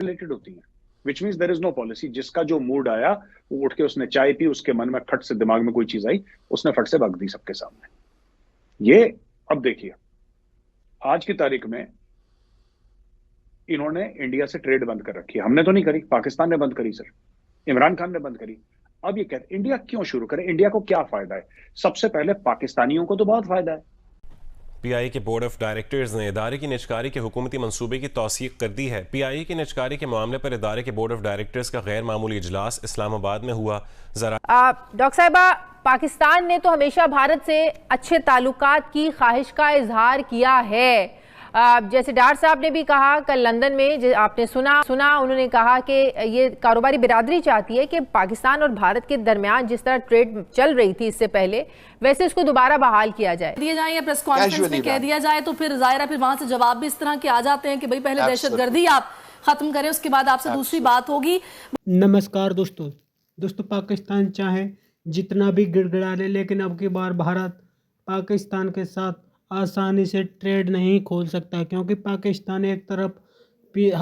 Related होती हैं, which means there is no policy. जिसका जो मूड आया वो उठ के उसने चाय पी, उसके मन में खट से दिमाग में कोई चीज आई, उसने फट से बक दी सबके सामने। ये अब देखिए, आज की तारीख में इन्होंने इंडिया से ट्रेड बंद कर रखी है। हमने तो नहीं करी, पाकिस्तान ने बंद करी सर, इमरान खान ने बंद करी। अब ये कहते इंडिया क्यों शुरू करे, इंडिया को क्या फायदा है? सबसे पहले पाकिस्तानियों को तो बहुत फायदा है। पीआई के बोर्ड ऑफ डायरेक्टर्स ने इदारे की निजकारी के हुकूमती मंसूबे की तौसीक कर दी है। पीआई की निजकारी के मामले पर इदारे के बोर्ड ऑफ डायरेक्टर्स का गैर मामूली इजलास इस्लामाबाद में हुआ। डॉक्टर साहिबा, पाकिस्तान ने तो हमेशा भारत से अच्छे ताल्लुकात की ख्वाहिश का इजहार किया है। जैसे डार साहब ने भी कहा कल लंदन में, आपने सुना उन्होंने कहा कि ये कारोबारी बिरादरी चाहती है कि पाकिस्तान और भारत के दरमियान जिस तरह ट्रेड चल रही थी इससे पहले, वैसे इसको दोबारा बहाल किया जाए, दिया जाए या प्रेस कॉन्फ्रेंस में कह दिया जाए, तो फिर जाहिर है फिर वहां से जवाब भी इस तरह के आ जाते हैं कि भाई पहले दहशतगर्दी आप खत्म करें, उसके बाद आपसे दूसरी बात होगी। नमस्कार दोस्तों, पाकिस्तान चाहे जितना भी गिड़गिड़ा ले, लेकिन अब की बार भारत पाकिस्तान के साथ आसानी से ट्रेड नहीं खोल सकता, क्योंकि पाकिस्तान एक तरफ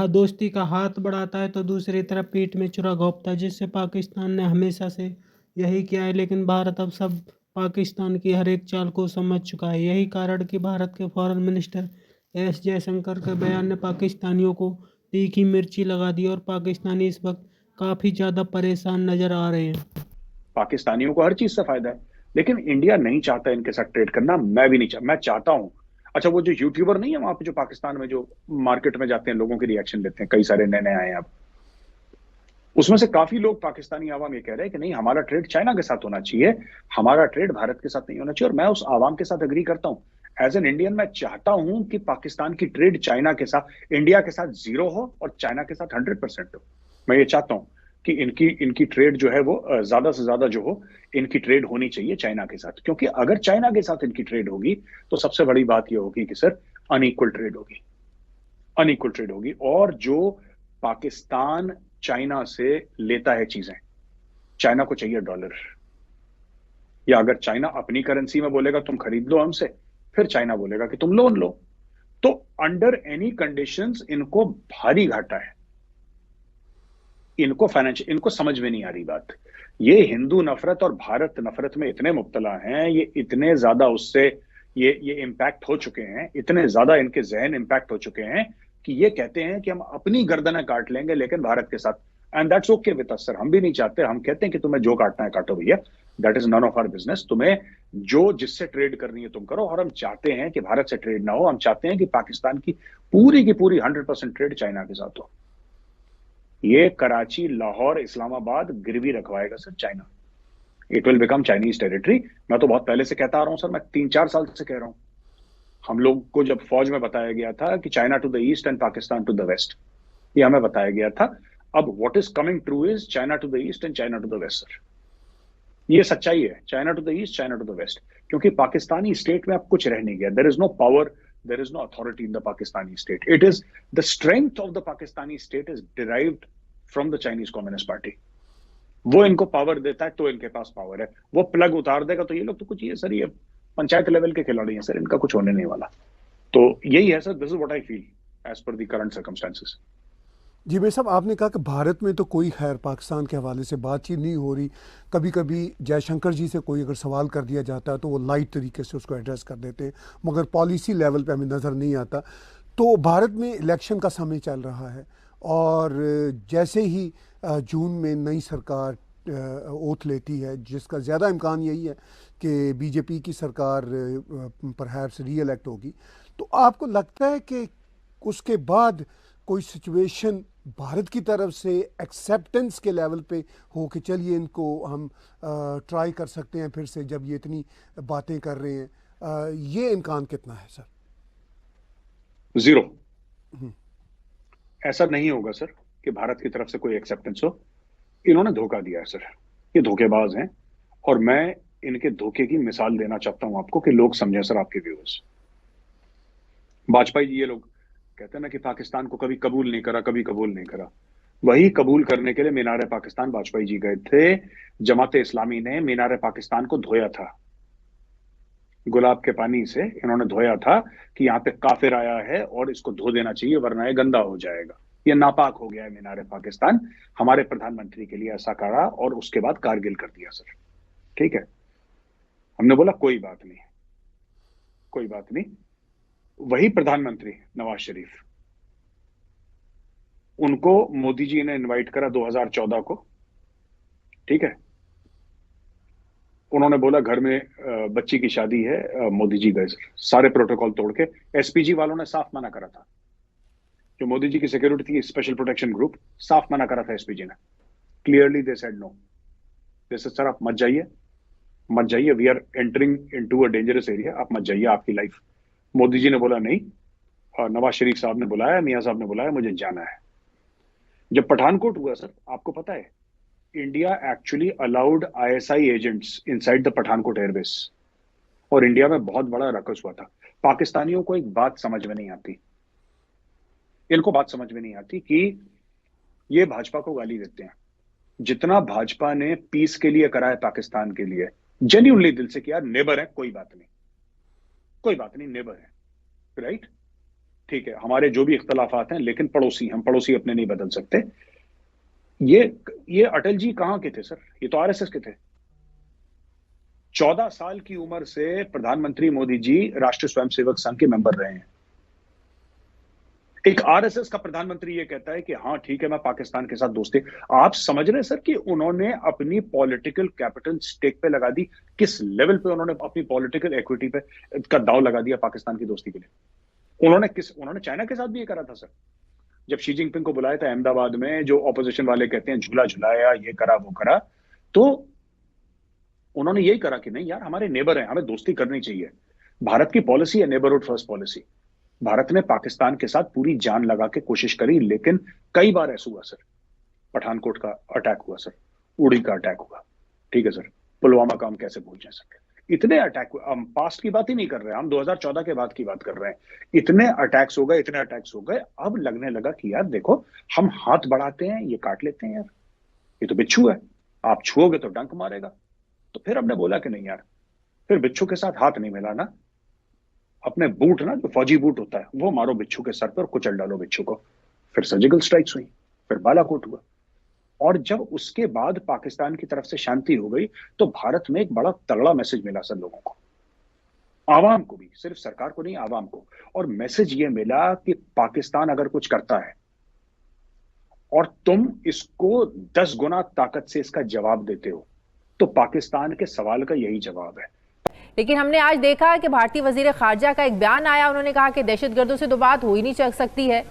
दोस्ती का हाथ बढ़ाता है तो दूसरी तरफ पीठ में छुरा घोंपता है, जिससे पाकिस्तान ने हमेशा से यही किया है। लेकिन भारत अब सब पाकिस्तान की हर एक चाल को समझ चुका है। यही कारण कि भारत के फॉरेन मिनिस्टर एस जयशंकर के बयान ने पाकिस्तानियों को तीखी मिर्ची लगा दी और पाकिस्तानी इस वक्त काफ़ी ज़्यादा परेशान नज़र आ रहे हैं। पाकिस्तानियों को हर चीज से फायदा है, लेकिन इंडिया नहीं चाहता इनके साथ ट्रेड करना। मैं भी नहीं चाहता, मैं चाहता हूं। अच्छा, वो जो यूट्यूबर नहीं है वहां पे जो पाकिस्तान में जो मार्केट में जाते हैं, लोगों के रिएक्शन लेते हैं, कई सारे नए नए आए हैं अब, उसमें से काफी लोग पाकिस्तानी आवाम ये कह रहे हैं कि नहीं, हमारा ट्रेड चाइना के साथ होना चाहिए, हमारा ट्रेड भारत के साथ नहीं होना चाहिए। और मैं उस आवाम के साथ एग्री करता हूं। एज एन इंडियन मैं चाहता हूं कि पाकिस्तान की ट्रेड चाइना के साथ, इंडिया के साथ 0 हो और चाइना के साथ 100% हो। मैं ये चाहता हूं कि इनकी ट्रेड जो है वो ज्यादा से ज्यादा जो हो, इनकी ट्रेड होनी चाहिए चाइना के साथ। क्योंकि अगर चाइना के साथ इनकी ट्रेड होगी तो सबसे बड़ी बात यह होगी कि सर अनइक्वल ट्रेड होगी, अनइक्वल ट्रेड होगी। और जो पाकिस्तान चाइना से लेता है चीजें, चाइना को चाहिए डॉलर, या अगर चाइना अपनी करेंसी में बोलेगा तुम खरीद लो हमसे, फिर चाइना बोलेगा कि तुम लोन लो। तो अंडर एनी कंडीशंस इनको भारी घाटा है, इनको फाइनेंशियल, इनको समझ में नहीं आ रही बात। ये हिंदू नफरत और भारत नफरत में इतने मुब्तला हैं, ये इतने ज्यादा उससे ये इम्पैक्ट हो चुके हैं, इतने ज्यादा इनके जहन इम्पैक्ट हो चुके हैं कि ये कहते हैं कि हम अपनी गर्दनें काट लेंगे लेकिन भारत के साथ। And that's okay with us sir, हम भी नहीं चाहते। हम कहते हैं कि तुम्हें जो काटना है काटो भैया, that is none of our business. तुम्हें जो जिससे ट्रेड करनी है तुम करो। और हम चाहते हैं कि भारत से ट्रेड ना हो, हम चाहते हैं कि पाकिस्तान की पूरी 100% ट्रेड चाइना के साथ हो। ये कराची, लाहौर, इस्लामाबाद गिरवी रखवाएगा sir China. It will become Chinese territory. मैं तो बहुत पहले से कहता आ रहा हूं सर, मैं 3-4 साल से कह रहा हूं। हम लोग को जब फौज में बताया गया था कि China to the east and Pakistan to the west, ये हमें बताया गया था। अब what is coming true is China to the east and China to the west sir. ये सच्चाई है, China to the east, China to the west. क्योंकि पाकिस्तानी स्टेट में अब कुछ रह नहीं गया। There is no power, there is no authority in the Pakistani state. It is the strength of the Pakistani state is derived from the Chinese Communist Party. वो इनको power देता है तो इनके पास पावर है। वो प्लग उतार देगा तो ये लोग तो कुछ, ये सर ये पंचायत लेवल के खिलाड़ी हैं सर, इनका कुछ होने नहीं वाला। तो यही है sir, this is what I feel as per the current circumstances. जी भाई साहब, आपने कहा कि भारत में तो कोई खैर पाकिस्तान के हवाले से बातचीत नहीं हो रही। कभी कभी जयशंकर जी से कोई अगर सवाल कर दिया जाता है तो वो लाइट तरीके से उसको एड्रेस कर देते हैं, मगर पॉलिसी लेवल पे हमें नज़र नहीं आता। तो भारत में इलेक्शन का समय चल रहा है और जैसे ही जून में नई सरकार ओथ लेती है, जिसका ज़्यादा इम्कान यही है कि बीजेपी की सरकार परहैप्स री इलेक्ट होगी, तो आपको लगता है कि उसके बाद कोई सिचुएशन भारत की तरफ से एक्सेप्टेंस के लेवल पे हो कि चलिए इनको हम ट्राई कर सकते हैं फिर से, जब ये इतनी बातें कर रहे हैं, ये इम्कान कितना है सर? 0। ऐसा नहीं होगा सर कि भारत की तरफ से कोई एक्सेप्टेंस हो। इन्होंने धोखा दिया है सर, ये धोखेबाज हैं। और मैं इनके धोखे की मिसाल देना चाहता हूं आपको कि लोग समझें सर, आपके व्यूअर्स। वाजपेयी जी, ये लोग कहते हैं ना कि पाकिस्तान को कभी कबूल नहीं करा, कभी कबूल नहीं करा। वही कबूल करने के लिए मीनार पाकिस्तान वाजपेयी जी गए थे। जमाते इस्लामी ने मीनार पाकिस्तान को धोया था, गुलाब के पानी से इन्होंने धोया था कि यहाँ पे काफिर आया है और इसको धो देना चाहिए वरना ये गंदा हो जाएगा। ये नापाक हो गया है मीनार पाकिस्तान। हमारे प्रधानमंत्री के लिए ऐसा करा और उसके बाद कारगिल कर दिया सर। ठीक है, हमने बोला कोई बात नहीं, कोई बात नहीं। वही प्रधानमंत्री नवाज शरीफ, उनको मोदी जी ने इनवाइट करा 2014 को। ठीक है, उन्होंने बोला घर में बच्ची की शादी है, मोदी जी गए सर, सारे प्रोटोकॉल तोड़ के। एसपीजी वालों ने साफ मना करा था, जो मोदी जी की सिक्योरिटी थी, स्पेशल प्रोटेक्शन ग्रुप, साफ मना करा था एसपीजी ने। क्लियरली दे सेड नो, जैसे सर आप मत जाइए, मत जाइए, we are entering into a dangerous area, आप मत जाइए, आपकी लाइफ। मोदी जी ने बोला नहीं, और नवाज शरीफ साहब ने बुलाया, मियां साहब ने बुलाया, मुझे जाना है। जब पठानकोट हुआ सर, आपको पता है India actually allowed ISI agents inside the Pathankot airbase, और इंडिया में बहुत बड़ा रकस हुआ था। पाकिस्तानियों को एक बात समझ में नहीं आती, इनको बात समझ में नहीं आती कि ये भाजपा को गाली देते हैं। जितना भाजपा ने पीस के लिए करा है पाकिस्तान के लिए, जेन्युइनली दिल से किया, नेबर है, कोई बात नहीं, कोई बात नहीं, नेबर है, राइट? ठीक है, हमारे जो भी इख्तलाफात हैं, लेकिन पड़ोसी, हम पड़ोसी अपने नहीं बदल सकते। ये अटल जी कहां के थे सर? ये तो आरएसएस के थे। 14 साल की उम्र से प्रधानमंत्री मोदी जी राष्ट्रीय स्वयंसेवक संघ के मेंबर रहे हैं। एक आरएसएस का प्रधानमंत्री ये कहता है कि हाँ ठीक है, मैं पाकिस्तान के साथ दोस्ती। आप समझ रहे हैं सर कि उन्होंने अपनी पॉलिटिकल कैपिटल स्टेक पे लगा दी, किस लेवल पे उन्होंने अपनी पॉलिटिकल इक्विटी पे का दाव लगा दिया पाकिस्तान की दोस्ती के लिए। उन्होंने चाइना के साथ भी ये करा था सर। जब शी जिनपिंग को बुलाया था अहमदाबाद में, जो ऑपोजिशन वाले कहते हैं झूला झुलाया, ये करा वो करा, तो उन्होंने यही करा कि नहीं यार, हमारे नेबर हैं, हमें दोस्ती करनी चाहिए। भारत की पॉलिसी है नेबरहुड फर्स्ट पॉलिसी। भारत ने पाकिस्तान के साथ पूरी जान लगा के कोशिश करी, लेकिन कई बार ऐसा हुआ सर, पठानकोट का अटैक हुआ सर, उड़ी का अटैक हुआ, ठीक है सर, पुलवामा का हम कैसे भूल जाए सर। इतने अटैक, हम पास्ट की बात ही नहीं कर रहे, हम 2014 के बाद की बात कर रहे हैं। इतने अटैक्स हो गए, इतने अटैक्स हो गए, अब लगने लगा कि यार देखो, हम हाथ बढ़ाते हैं, ये काट लेते हैं यार, ये तो बिच्छू है, आप छुओगे तो डंक मारेगा। तो फिर हमने बोला कि नहीं यार, फिर बिच्छू के साथ हाथ नहीं मिलाना, अपने बूट ना, जो फौजी बूट होता है, वो मारो बिच्छू के सर पर, कुचल डालो बिच्छू को। फिर सर्जिकल स्ट्राइक्स हुई, फिर बालाकोट हुआ, और जब उसके बाद पाकिस्तान की तरफ से शांति हो गई, तो भारत में एक बड़ा तगड़ा मैसेज मिला सर लोगों को, आवाम को भी, सिर्फ सरकार को नहीं, आवाम को। और मैसेज ये मिला कि पाकिस्तान अगर कुछ करता है और तुम इसको 10 गुना ताकत से इसका जवाब देते हो, तो पाकिस्तान के सवाल का यही जवाब है। लेकिन हमने आज देखा कि भारतीय वजीर खारजा का एक बयान आया, उन्होंने कहा कि दहशतगर्दों से तो बात हो ही नहीं चल सकती है।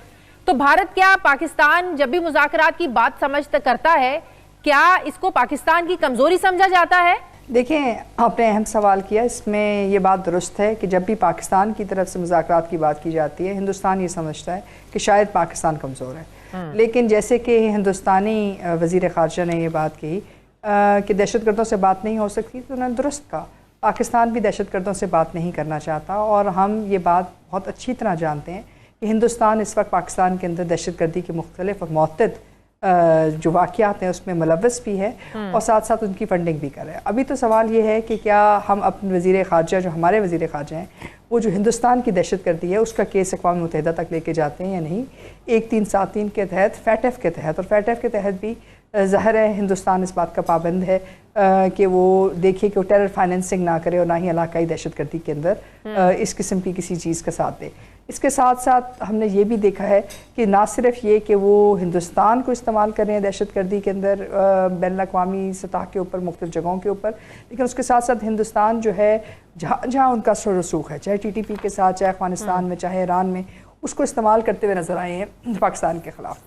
तो भारत क्या, पाकिस्तान जब भी मुज़ाकरात की बात करता है, क्या इसको पाकिस्तान की कमजोरी समझा जाता है? देखें, आपने अहम सवाल किया, इसमें ये बात दुरुस्त है कि जब भी पाकिस्तान की तरफ से मुज़ाकरात की बात की जाती है, हिंदुस्तान ये समझता है कि शायद पाकिस्तान कमज़ोर है। लेकिन जैसे कि हिंदुस्तानी वज़ीर ख़ारजा ने ये बात कही कि दहशतगर्दों से बात नहीं हो सकती, तो उन्होंने दुरुस्त कहा। पाकिस्तान भी दहशतगर्दों से बात नहीं करना चाहता, और हम ये बात बहुत अच्छी तरह जानते हैं कि हिंदुस्तान इस वक्त पाकिस्तान के अंदर दहशतगर्दी के मुख्तलिफ और मुतअद्दिद जो वाक़यात हैं उसमें मुलव्वस भी है, और साथ साथ उनकी फंडिंग भी कर रहे हैं। अभी तो सवाल ये है कि क्या हम अपने वज़ीर ख़ारजा, जो हमारे वज़ीर ख़ारजा हैं, वो जो हिंदुस्तान की दहशतगर्दी है उसका केस अक़वाम मुत्तहिदा तक लेके जाते हैं या नहीं, 1373 के तहत, फैटफ के तहत। और फैटफ के तहत भी ज़ाहिर है हिंदुस्तान इस बात का पाबंद है कि वो देखिए कि वो टेरर फाइनेंसिंग ना करे और ना ही इलाकाई दहशतगर्दी के अंदर इस किस्म की किसी चीज़ का साथ दे। इसके साथ साथ हमने ये भी देखा है कि ना सिर्फ ये कि वो हिंदुस्तान को इस्तेमाल कर रहे हैं दहशतगर्दी के अंदर बैनुल-अक़वामी सतह के ऊपर, मुख्तलिफ जगहों के ऊपर, लेकिन उसके साथ साथ हिंदुस्तान जो है जहाँ जहाँ उनका रसूख है, चाहे TTP के साथ, चाहे अफ़गानिस्तान में, चाहे ईरान में, उसको इस्तेमाल करते हुए नजर आए हैं पाकिस्तान के ख़िलाफ़।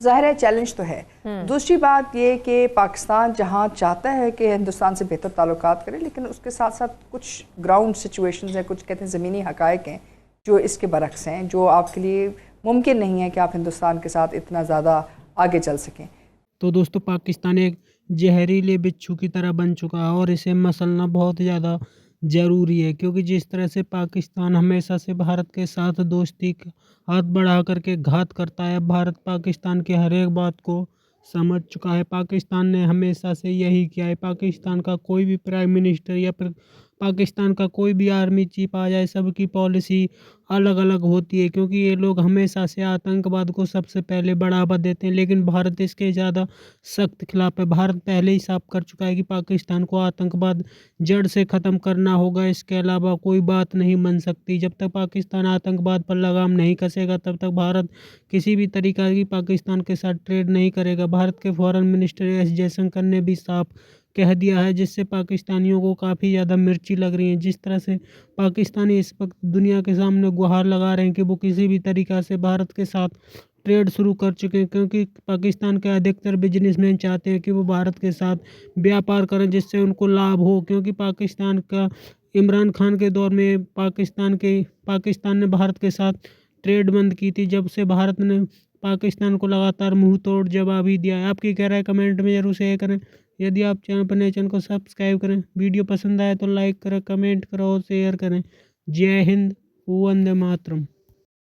ज़ाहिर है चैलेंज तो है। दूसरी बात ये कि पाकिस्तान जहाँ चाहता है कि हिंदुस्तान से बेहतर ताल्लुकात करे, लेकिन उसके साथ साथ कुछ ग्राउंड सिचुएशंस हैं, कुछ कहते हैं ज़मीनी हक़ाइक़ हैं जो इसके बरक्स हैं, जो आपके लिए मुमकिन नहीं है कि आप हिंदुस्तान के साथ इतना ज़्यादा आगे चल सकें। तो दोस्तों, पाकिस्तान एक जहरीले बिच्छू की तरह बन चुका है, और इसे मसलना बहुत ज़्यादा ज़रूरी है, क्योंकि जिस तरह से पाकिस्तान हमेशा से भारत के साथ दोस्ती का हाथ बढ़ा करके घात करता है, भारत पाकिस्तान की हर एक बात को समझ चुका है। पाकिस्तान ने हमेशा से यही किया है। पाकिस्तान का कोई भी प्राइम मिनिस्टर या फिर पाकिस्तान का कोई भी आर्मी चीफ आ जाए, सबकी पॉलिसी अलग अलग होती है, क्योंकि ये लोग हमेशा से आतंकवाद को सबसे पहले बढ़ावा देते हैं। लेकिन भारत इसके ज़्यादा सख्त खिलाफ है। भारत पहले ही साफ कर चुका है कि पाकिस्तान को आतंकवाद जड़ से ख़त्म करना होगा, इसके अलावा कोई बात नहीं बन सकती। जब तक पाकिस्तान आतंकवाद पर लगाम नहीं कसेगा तब तक भारत किसी भी तरीका की पाकिस्तान के साथ ट्रेड नहीं करेगा। भारत के फॉरेन मिनिस्टर एस जयशंकर ने भी साफ कह दिया है, जिससे पाकिस्तानियों को काफ़ी ज़्यादा मिर्ची लग रही है। जिस तरह से पाकिस्तानी इस वक्त दुनिया के सामने गुहार लगा रहे हैं कि वो किसी भी तरीक़ा से भारत के साथ ट्रेड शुरू कर चुके हैं, क्योंकि पाकिस्तान के अधिकतर बिजनेसमैन चाहते हैं कि वो भारत के साथ व्यापार करें, जिससे उनको लाभ हो। क्योंकि पाकिस्तान का इमरान खान के दौर में पाकिस्तान ने भारत के साथ ट्रेड बंद की थी, जब से भारत ने पाकिस्तान को लगातार मुंह तोड़ जवाब ही दिया है। आपकी क्या राय कमेंट में जरूर शेयर करें। यदि आप चैनल पर नए, चैनल को सब्सक्राइब करें। वीडियो पसंद आए तो लाइक करें, कमेंट करें और शेयर करें। जय हिंद, वंदे मातरम।